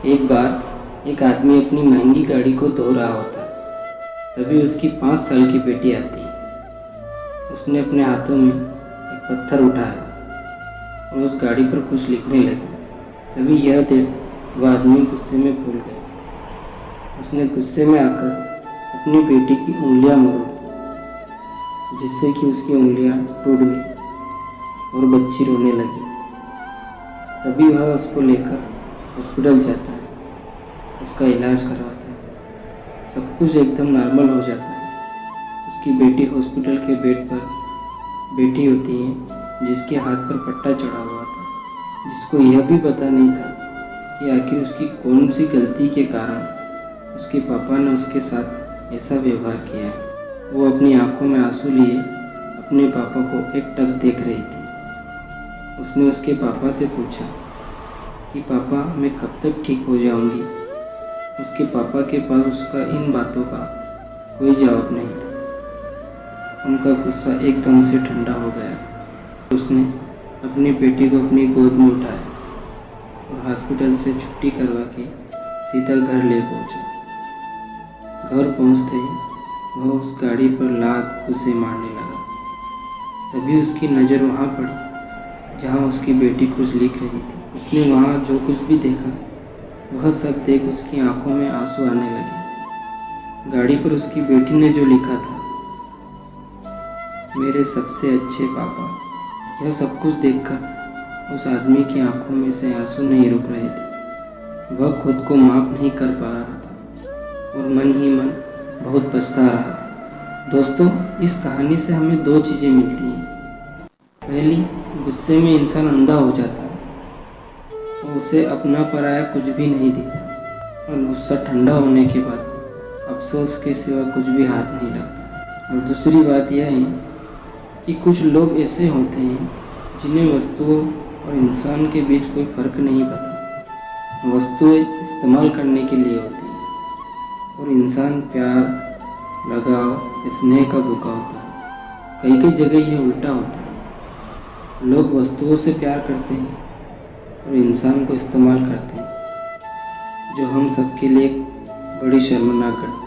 एक बार एक आदमी अपनी महंगी गाड़ी को धो रहा होता है। तभी उसकी 5 साल की बेटी आती है। उसने अपने हाथों में एक पत्थर उठाया और उस गाड़ी पर कुछ लिखने लगी। तभी यह देख वह आदमी गुस्से में फूल गया। उसने गुस्से में आकर अपनी बेटी की उंगलियां मरोड़ दी, जिससे कि उसकी उंगलियां टूट गई और बच्ची रोने लगी। तभी वह उसको लेकर हॉस्पिटल जाता है, उसका इलाज करवाता है। सब कुछ एकदम नॉर्मल हो जाता है। उसकी बेटी हॉस्पिटल के बेड पर बैठी होती है, जिसके हाथ पर पट्टा चढ़ा हुआ था, जिसको यह भी पता नहीं था कि आखिर उसकी कौन सी गलती के कारण उसके पापा ने उसके साथ ऐसा व्यवहार किया है। वो अपनी आंखों में आंसू लिए अपने पापा को एकटक देख रही थी। उसने उसके पापा से पूछा कि पापा, मैं कब तक ठीक हो जाऊंगी? उसके पापा के पास उसका इन बातों का कोई जवाब नहीं था। उनका गुस्सा एकदम से ठंडा हो गया था। उसने अपनी बेटी को अपनी गोद में उठाया और हॉस्पिटल से छुट्टी करवा के सीधा घर ले पहुंचा। घर पहुंचते ही वह उस गाड़ी पर लात घूंसे मारने लगा। तभी उसकी नज़र वहाँ पड़ी जहाँ उसकी बेटी कुछ लिख रही थी। उसने वहाँ जो कुछ भी देखा वह सब देख उसकी आंखों में आंसू आने लगे। गाड़ी पर उसकी बेटी ने जो लिखा था, मेरे सबसे अच्छे पापा। यह सब कुछ देखकर उस आदमी की आंखों में से आंसू नहीं रुक रहे थे। वह खुद को माफ नहीं कर पा रहा था और मन ही मन बहुत पछता रहा था। दोस्तों, इस कहानी से हमें 2 चीज़ें मिलती हैं। पहली, गुस्से में इंसान अंधा हो जाता है और उसे अपना पराया कुछ भी नहीं दिखता, और गुस्सा ठंडा होने के बाद अफसोस के सिवा कुछ भी हाथ नहीं लगता। और दूसरी बात यह है कि कुछ लोग ऐसे होते हैं जिन्हें वस्तुओं और इंसान के बीच कोई फ़र्क नहीं पता। वस्तुएं इस्तेमाल करने के लिए होती हैं और इंसान प्यार, लगाव, स्नेह का भूखा होता है। कई कई जगह यह उल्टा होता है। लोग वस्तुओं से प्यार करते हैं और इंसान को इस्तेमाल करते हैं, जो हम सबके लिए बड़ी शर्मनाक घटना।